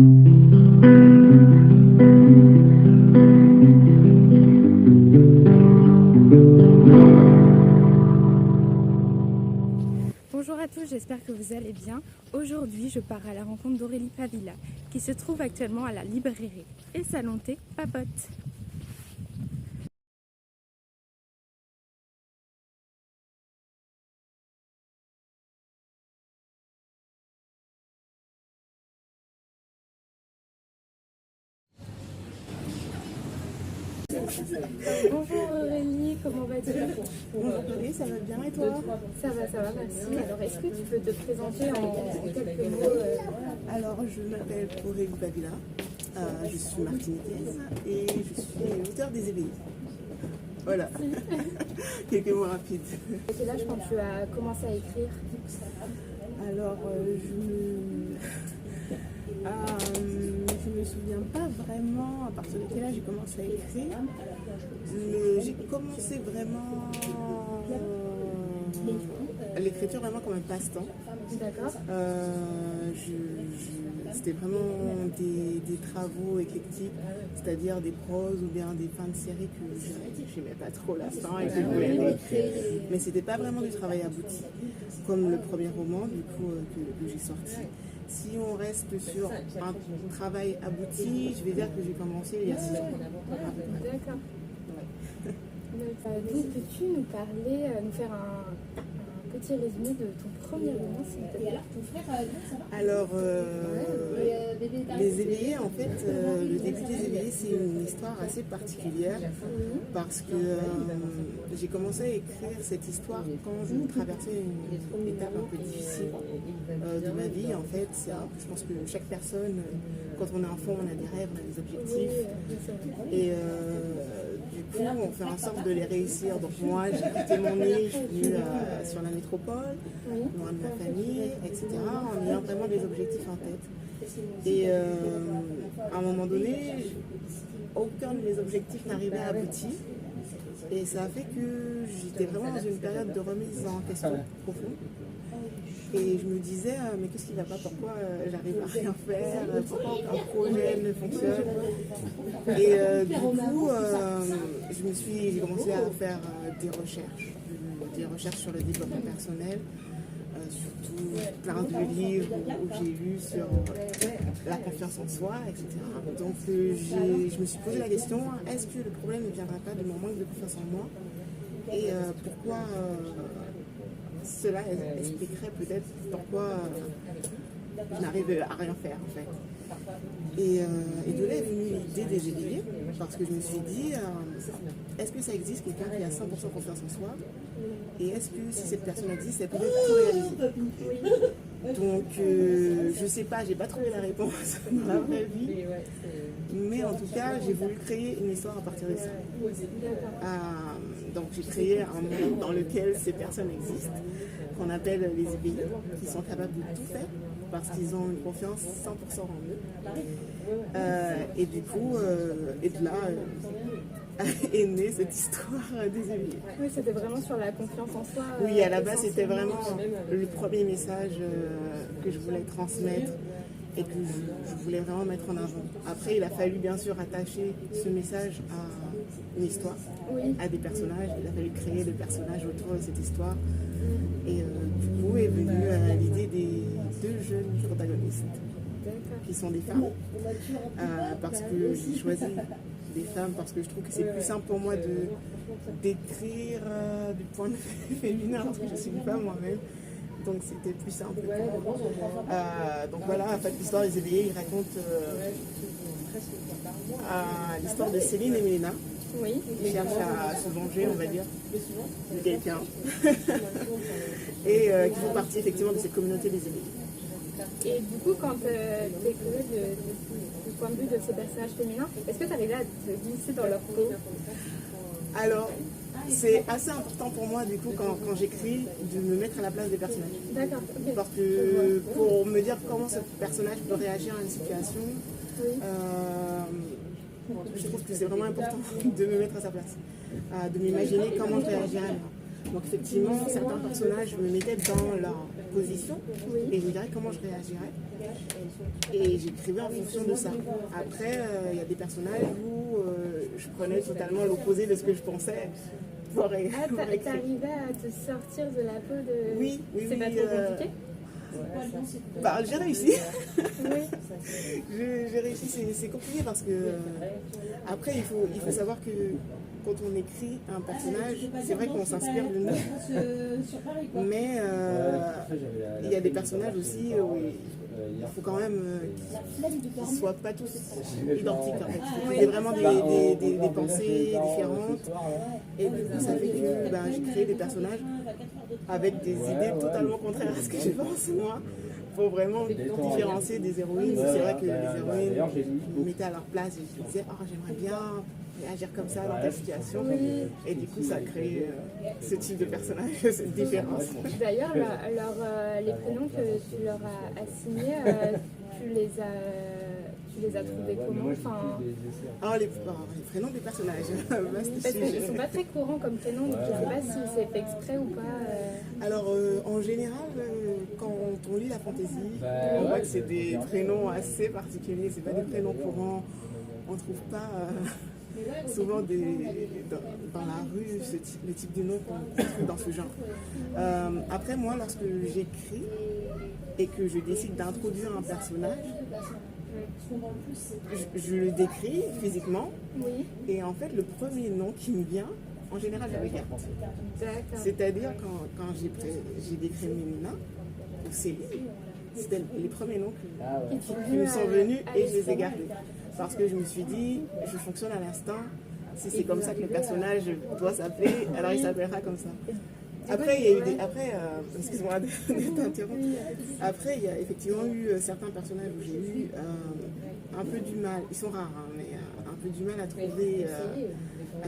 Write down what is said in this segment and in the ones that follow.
Bonjour à tous, j'espère que vous allez bien. Aujourd'hui, je pars à la rencontre d'Aurélie Pavilla, qui se trouve actuellement à la librairie et Salon Thé Papote. Bonjour Aurélie, comment vas-tu? Bonjour Aurélie, ça va bien et toi? Ça va, merci. Alors, est-ce que tu peux te présenter en quelques mots Alors, je m'appelle Aurélie Pavilla, je suis martiniquaise et je suis auteure des éveillés. Voilà, quelques mots rapides. À quel âge quand tu as commencé à écrire? Alors, je me souviens pas vraiment à partir de quel âge j'ai commencé à écrire. J'ai commencé vraiment l'écriture vraiment comme un passe-temps. D'accord. C'était vraiment des travaux éclectiques, c'est-à-dire des proses ou bien des fins de série que j'aimais pas trop l'instant et que je voulais réécrire. Mais c'était pas vraiment du travail abouti, comme le premier roman du coup que j'ai sorti. Si on reste sur un travail abouti, je vais dire que j'ai commencé il y a 6 ans. D'accord. Donc, peux-tu nous parler, nous faire un petit résumé de ton premier roman, s'il te plaît? Alors, les éveillés, en fait, le début des éveillés, c'est une histoire assez particulière parce que j'ai commencé à écrire cette histoire quand je traversais une étape un peu difficile de ma vie. En fait, je pense que chaque personne, quand on est enfant, on a des rêves, on a des objectifs. Et du coup, on fait en sorte de les réussir. Donc moi, j'ai quitté mon île, je suis venue sur la métropole, loin de ma famille, etc., en ayant vraiment des objectifs en tête. Et à un moment donné, aucun de mes objectifs n'arrivait à aboutir. Et ça a fait que j'étais vraiment dans une période de remise en question profonde. Et je me disais, mais qu'est-ce qui ne va pas? Pourquoi j'arrive à rien faire? Pourquoi un projet ne fonctionne? Et du coup, j'ai commencé à faire des recherches sur le développement personnel, surtout plein de livres où j'ai lu sur la confiance en soi, etc. Donc je me suis posé la question, est-ce que le problème ne viendra pas de mon manque de confiance en moi? Et pourquoi cela expliquerait peut-être pourquoi je n'arrive à rien faire en fait. Et de là est venue l'idée des éveillés, parce que je me suis dit, est-ce que ça existe quelqu'un qui a 100% confiance en soi? Et est-ce que si cette personne existe, elle pourrait tout réaliser? Donc je sais pas, j'ai pas trouvé la réponse dans la vraie vie, mais en tout cas j'ai voulu créer une histoire à partir de ça. Donc j'ai créé un monde dans lequel ces personnes existent, qu'on appelle les éveillés, qui sont capables de tout faire parce qu'ils ont une confiance 100% en eux. Et du coup, et de là est née cette histoire des éveillés. Oui, c'était vraiment sur la confiance en soi. Oui, à la base, c'était vraiment le premier message que je voulais transmettre et que je voulais vraiment mettre en avant. Après, il a fallu bien sûr attacher ce message à une histoire, à des personnages. Il a fallu créer des personnages autour de cette histoire. Et du coup est venue l'idée des 2 jeunes protagonistes, qui sont des femmes, parce que j'ai choisi des femmes, parce que je trouve que c'est plus simple pour moi d'écrire du point de vue féminin, parce que je suis une femme moi-même. Donc c'était plus simple. Donc voilà, en fait, l'histoire des éveillés, il raconte l'histoire de Céline et Mélina, qui cherchent à se venger, on va dire, de quelqu'un, et qui font partie effectivement de cette communauté des éveillés. Et du coup, quand tu écrivais du point de vue de ces personnages féminins, est-ce que tu arrivais à te glisser dans leur peau? Alors, c'est assez important pour moi, du coup, quand j'écris, de me mettre à la place des personnages. D'accord. Okay. Parce que pour me dire comment ce personnage peut réagir à une situation, je trouve que c'est vraiment important de me mettre à sa place, de m'imaginer comment je réagirais. Donc effectivement, certains personnages me mettaient dans leur position et je me dirais comment je réagirais. Et j'écrivais en fonction de ça. Après, il y a des personnages où je prenais totalement l'opposé de ce que je pensais. T'arrivais à te sortir de la peau de... Oui. C'est pas trop compliqué? J'ai réussi. Oui. J'ai réussi, c'est compliqué parce que après il faut savoir que quand on écrit un personnage, c'est vrai qu'on s'inspire de nous, mais il y a des personnages aussi où il faut quand même qu'ils ne soient pas tous identiques. En fait. C'est vraiment des pensées différentes et du coup ça fait que j'ai créé des personnages avec des idées totalement contraires à ce que je pense moi, pour vraiment différencier des héroïnes. C'est vrai que les héroïnes, je me mettais à leur place et je me disais, oh j'aimerais bien réagir comme ça dans telle situation. Et du coup ça a créé ce type de personnage, cette différence. D'ailleurs, les prénoms que tu leur as assignés, tu les as trouvés comment? Les prénoms des personnages. Parce qu'ils ne sont pas très courants comme prénoms, donc je ne sais pas si c'est fait exprès ou pas. Alors, en général, quand on lit la fantaisie, on voit que c'est des prénoms assez particuliers, c'est pas des prénoms courants. On ne trouve pas souvent dans la rue le type de nom qu'on trouve dans ce genre. Après, moi, lorsque j'écris et que je décide d'introduire un personnage, je le décris physiquement et en fait le premier nom qui me vient, en général je le garde. C'est-à-dire quand j'ai décrit Mélina ou Céline, c'était les premiers noms qui me sont venus et je les ai gardés. Parce que je me suis dit, je fonctionne à l'instinct, si c'est comme ça que le personnage doit s'appeler, alors il s'appellera comme ça. Après, il y a eu excuse-moi de t'interrompre. Après, il y a effectivement eu certains personnages où j'ai eu un peu du mal, ils sont rares, mais un peu du mal à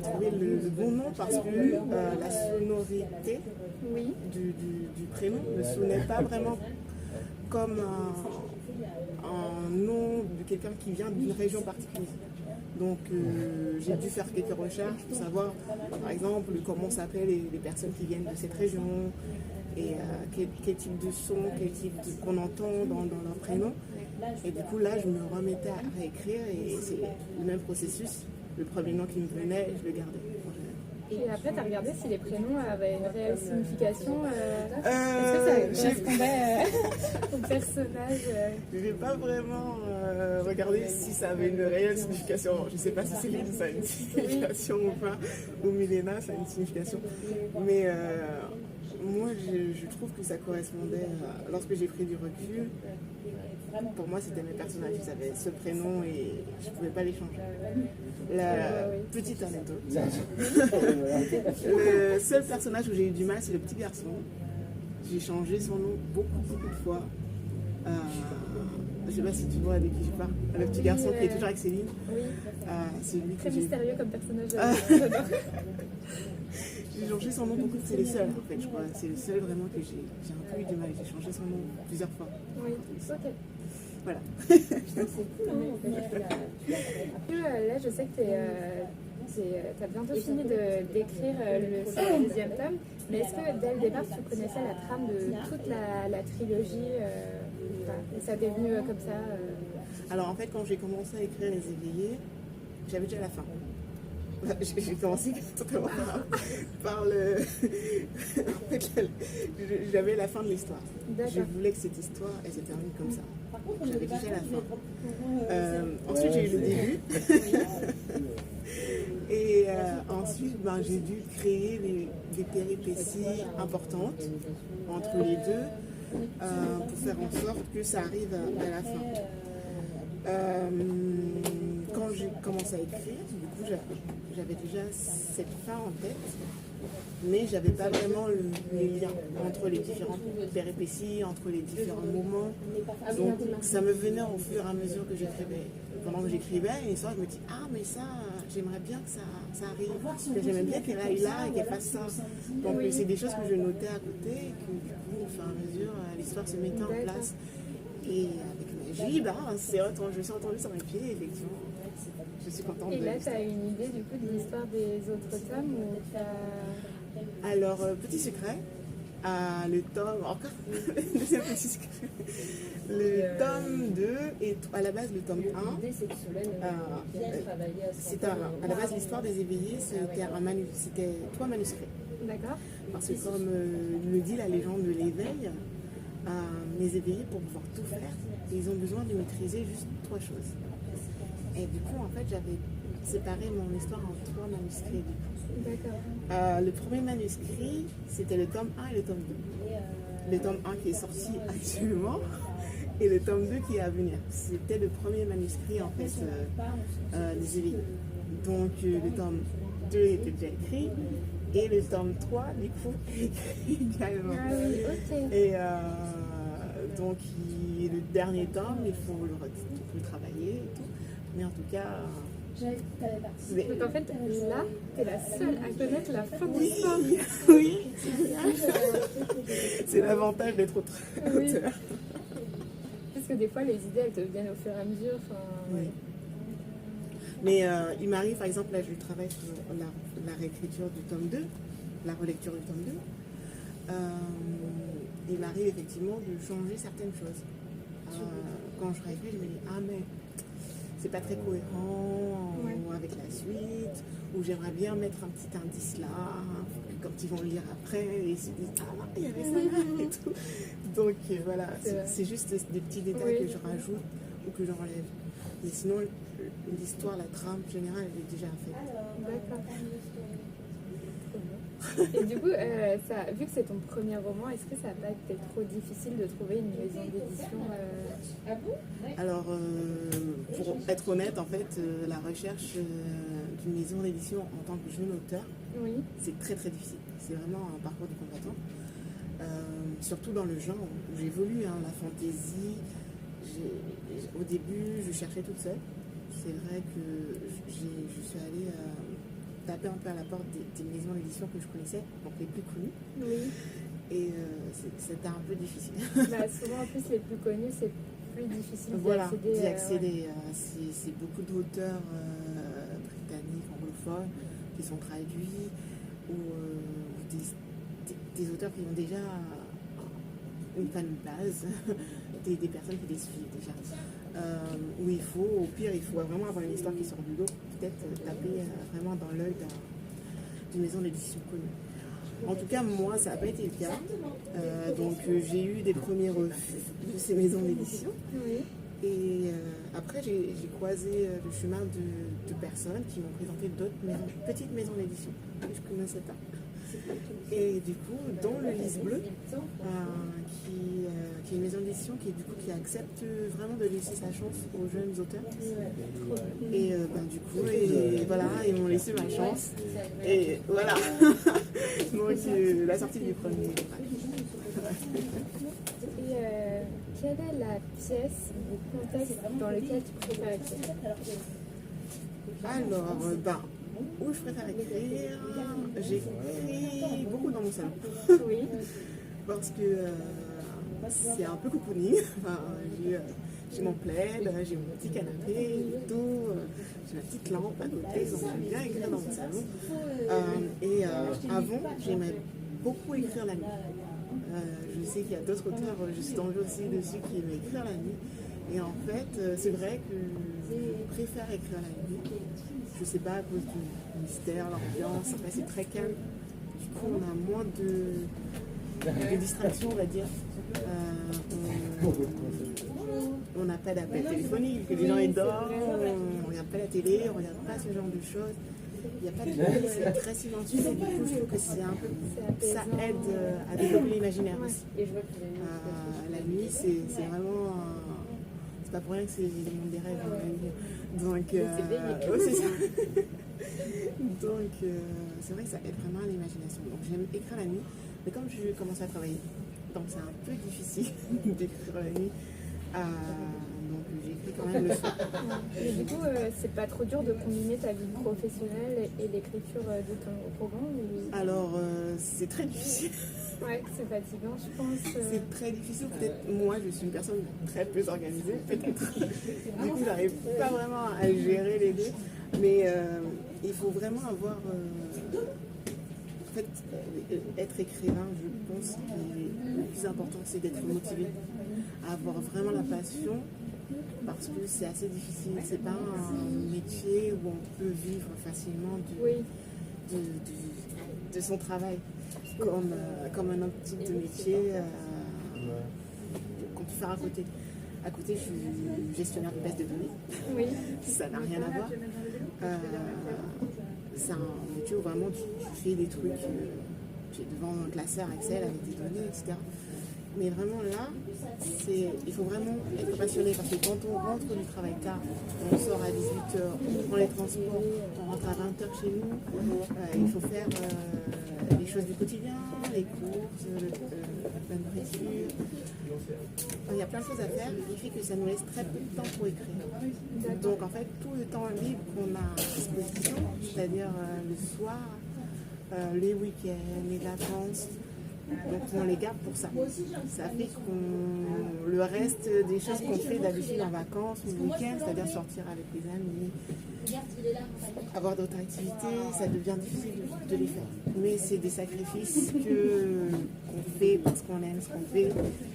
trouver le bon nom parce que la sonorité du prénom ne sonnait pas vraiment comme un nom de quelqu'un qui vient d'une région particulière. Donc j'ai dû faire quelques recherches pour savoir, par exemple, comment s'appellent les personnes qui viennent de cette région et quel type de son, quel type qu'on entend dans leur prénom. Et du coup là, je me remettais à réécrire et c'est le même processus. Le premier nom qui me venait, je le gardais. Et après, tu as regardé si les prénoms avaient une réelle signification. Est-ce que ça correspondait au personnage Je n'ai pas vraiment regardé si ça avait une réelle signification. Je ne sais pas si Céline, ça a une signification ou pas, ou Milena, ça a une signification. Mais moi, je trouve que ça correspondait, lorsque j'ai pris du recul, pour moi, c'était mes personnages. Ils avaient ce prénom et je ne pouvais pas les changer. La petite anecdote. Le seul personnage où j'ai eu du mal, c'est le petit garçon. J'ai changé son nom beaucoup de fois. Je ne sais pas si tu vois de qui je parle. Le petit garçon qui est toujours avec Céline. C'est lui très mystérieux comme personnage. J'ai changé son nom beaucoup, c'est le seul en fait, je crois. C'est le seul vraiment que j'ai un peu eu du mal. J'ai changé son nom plusieurs fois. Oui, ok. Voilà. C'est cool, hein. Là, je sais que tu as bientôt fini d'écrire le 10e tome, mais est-ce que dès le départ, tu connaissais la trame de toute la trilogie ça t'est venu comme ça Alors en fait, quand j'ai commencé à écrire Les Éveillés, j'avais déjà la fin. J'ai commencé totalement par le... En fait, j'avais la fin de l'histoire. Je voulais que cette histoire, elle se termine comme ça. J'avais déjà la fin. Ensuite, j'ai eu le début. Et ensuite, j'ai dû créer des péripéties importantes entre les deux pour faire en sorte que ça arrive à la fin. Quand j'ai commencé à écrire, du coup, j'avais déjà cette fin en tête, mais j'avais pas vraiment les liens entre les différentes péripéties, entre les différents moments. Donc ça me venait au fur et à mesure que j'écrivais. Pendant que j'écrivais une histoire, je me dis mais ça, j'aimerais bien que ça arrive. J'aimais bien qu'elle aille là et qu'elle fasse ça. Donc c'est des choses que je notais à côté et que du coup, au fur et à mesure, l'histoire se mettait en place. Et avec magie, je me suis entendue sur mes pieds, effectivement. Je suis contente. Et là, tu as une idée du coup de l'histoire des autres tomes ou Alors, petit secret, le tome, encore deuxième petit secret, le tome 2 et à la base le tome 1, c'était à la base l'histoire des éveillés, c'était 3 manuscrits. D'accord. Parce que comme le dit la légende de l'éveil, les éveillés pour pouvoir tout faire, ils ont besoin de maîtriser juste 3 choses. Et du coup, en fait, j'avais séparé mon histoire en 3 manuscrits. D'accord. Le premier manuscrit, c'était le tome 1 et le tome 2. Le tome 1 qui est sorti actuellement et le tome 2 qui est à venir. C'était le premier manuscrit en fait des éveillés. Donc le tome 2 était déjà écrit et le tome 3 du coup est écrit également. Ah oui, ok. Et donc le dernier tome, il faut le travailler et tout. Mais en tout cas... Donc en fait, là, tu es la seule à connaître la fin de l'histoire. Oui, c'est l'avantage d'être auteur. Oui. Parce que des fois, les idées, elles te viennent au fur et à mesure. Oui. Mais il m'arrive, par exemple, là, je travaille sur la réécriture du tome 2, la relecture du tome 2. Il m'arrive effectivement de changer certaines choses. Quand je réécris, je me dis, ah mais c'est pas très cohérent avec la suite, ou j'aimerais bien mettre un petit indice là, quand ils vont le lire après, et ils se disent, ah il y avait ça là, et tout. Donc voilà, c'est juste des petits détails que je rajoute ou que j'enlève. Mais sinon, l'histoire, la trame générale, elle est déjà faite. D'accord. Et du coup, vu que c'est ton premier roman, est-ce que ça n'a pas été trop difficile de trouver une maison d'édition Alors, pour être honnête, en fait, la recherche d'une maison d'édition en tant que jeune auteur, c'est très très difficile. C'est vraiment un parcours du combattant. Surtout dans le genre où j'évolue, la fantaisie. Au début, je cherchais toute seule. C'est vrai que je suis allée taper un peu à la porte des maisons d'édition que je connaissais, donc les plus connues. Oui. Et c'était un peu difficile. Souvent, en plus, les plus connus, c'est plus difficile d'y accéder. C'est beaucoup d'auteurs britanniques, anglophones, qui sont traduits, ou des auteurs qui ont déjà une base, des personnes qui les suivent déjà. Où au pire, il faut vraiment avoir une histoire qui sort du lot, peut-être taper vraiment dans l'œil d'une maison d'édition connue. En tout cas, moi, ça n'a pas été le cas. Donc, j'ai eu des premiers refus de ces maisons d'édition. Oui. Et après, j'ai croisé le chemin de personnes qui m'ont présenté d'autres petites maisons d'édition que je ne connaissais pas. Et du coup, dont le Lys Bleu, qui est une maison d'édition qui accepte vraiment de laisser sa chance aux jeunes auteurs. Et du coup, voilà, ils m'ont laissé ma chance. Et voilà. Donc, la sortie du premier. Et quelle est la pièce ou contexte dans lequel tu préfères écrire? Alors, où je préfère écrire, j'écris beaucoup dans mon salon. Oui. Parce que c'est un peu cocooning. J'ai mon plaid, j'ai mon petit canapé et tout, j'ai ma petite lampe à côté, donc j'aime bien écrire dans mon salon. Avant, j'aimais beaucoup écrire la nuit. Je sais qu'il y a d'autres auteurs, je suis tombée aussi dessus, qui aiment écrire la nuit. Et en fait, c'est vrai que je préfère écrire la nuit. Je sais pas, à cause du mystère, l'ambiance, c'est très calme. Du coup, on a moins de distractions, on va dire. On n'a pas d'appel téléphonique, que les gens ils dorment, on ne regarde pas la télé, on ne regarde pas ce genre de choses. Il n'y a pas de bruit, c'est très silencieux. Et du coup, je trouve que ça aide à développer l'imaginaire aussi. La nuit, c'est vraiment... c'est pas pour rien que c'est le monde des rêves. Donc, c'est ça. Donc, c'est vrai que ça aide vraiment à l'imagination. Donc, j'aime écrire la nuit. Mais comme je commence à travailler, donc c'est un peu difficile d'écrire la nuit. Donc j'écris quand même le soir. Mais du coup, c'est pas trop dur de combiner ta vie professionnelle et l'écriture de ton roman Alors, c'est très difficile. Ouais, c'est fatigant, je pense. C'est très difficile. Peut-être moi, je suis une personne très peu organisée, peut-être. Du coup, j'arrive pas vraiment à gérer les deux. Mais il faut vraiment avoir... fait, être écrivain, je pense que le plus important, c'est d'être motivé, avoir vraiment la passion, parce que c'est assez difficile. C'est pas un métier où on peut vivre facilement de son travail, comme un autre type de métier qu'on peut faire à côté. À côté, je suis gestionnaire de base de données. Oui. Ça n'a rien à voir. C'est un métier où vraiment tu fais des trucs, tu es devant un classeur Excel avec des données, etc. Mais vraiment là, il faut vraiment être passionné parce que quand on rentre du travail tard, on sort à 18h, on prend les transports, on rentre à 20h chez nous, il faut faire les choses du quotidien, les courses, la nourriture. Il y a plein de choses à faire, il fait que ça nous laisse très peu de temps pour écrire. Donc en fait, tout le temps libre qu'on a à disposition, c'est-à-dire le soir, les week-ends, les vacances, donc on les garde pour ça. Ça fait qu'on le reste des choses qu'on fait d'habitude en vacances ou le week-end, c'est-à-dire sortir avec les amis, avoir d'autres activités, ça devient difficile de les faire. Mais c'est des sacrifices qu'on fait parce qu'on aime ce qu'on fait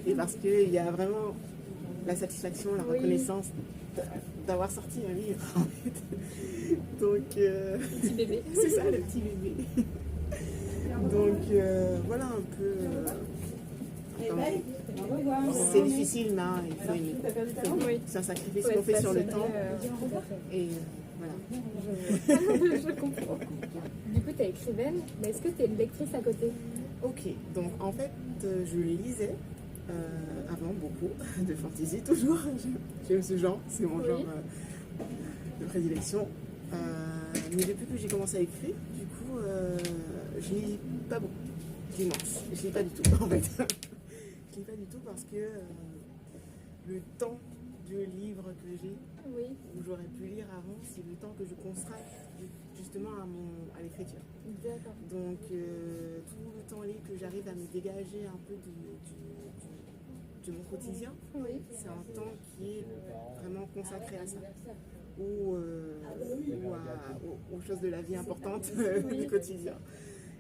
et parce qu'il y a vraiment la satisfaction, la reconnaissance d'avoir sorti un livre. En fait. Donc, petit bébé. C'est ça, le petit bébé. Donc voilà un peu. C'est difficile, mais il faut aimer. C'est un sacrifice qu'on fait sur le temps. Et voilà. Je comprends. Du coup, tu es écrivaine, mais est-ce que tu es une lectrice à côté? Ok, donc en fait, je lisais avant beaucoup de fantasy, toujours. J'aime ce genre, c'est mon genre de prédilection. Mais depuis que j'ai commencé à écrire, du coup, je lis pas beaucoup. Je lis moins. Je lis pas du tout, en fait. Je lis pas du tout parce que le temps de livre que j'ai, où j'aurais pu lire avant, c'est le temps que je consacre justement à l'écriture. D'accord. Donc, tout le temps libre que j'arrive à me dégager un peu de mon quotidien, c'est un temps qui est vraiment consacré à ça. Ou aux choses de la vie importantes du quotidien.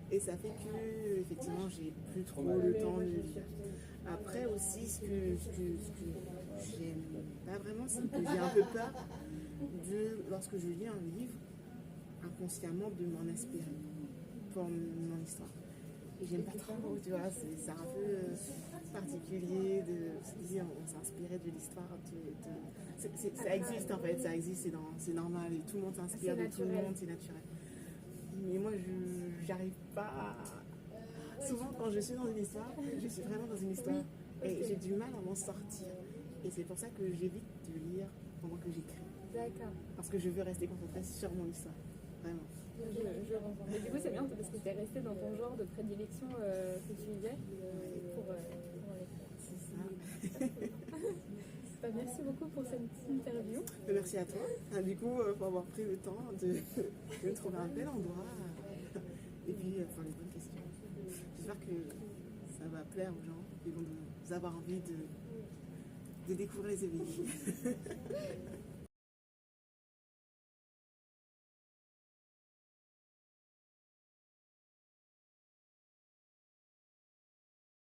Et ça fait que, effectivement, j'ai plus trop le temps de lire. Après aussi, ce que j'aime pas vraiment, c'est que j'ai un peu peur lorsque je lis un livre, inconsciemment, de m'en inspirer pour mon histoire. Et j'aime pas trop, tu vois, c'est un peu particulier de se dire on s'inspirait de l'histoire. Ça existe en fait, ça existe, c'est normal et tout le monde s'inspire de tout le monde, c'est naturel. Mais moi, je n'arrive pas à... Souvent, quand je suis dans une histoire, je suis vraiment dans une histoire et j'ai du mal à m'en sortir. Et c'est pour ça que j'évite de lire pendant que j'écris. D'accord. Parce que je veux rester concentrée sur mon histoire, vraiment. Je comprends. Mais du coup, c'est bien parce que tu es resté dans ton genre de prédilection que tu lisais pour l'écrire. C'est ça. Merci beaucoup pour cette interview. Merci à toi. Du coup, pour avoir pris le temps de trouver un bel endroit et puis pour les bonnes questions. J'espère que ça va plaire aux gens qui vont avoir envie de découvrir les éveillés.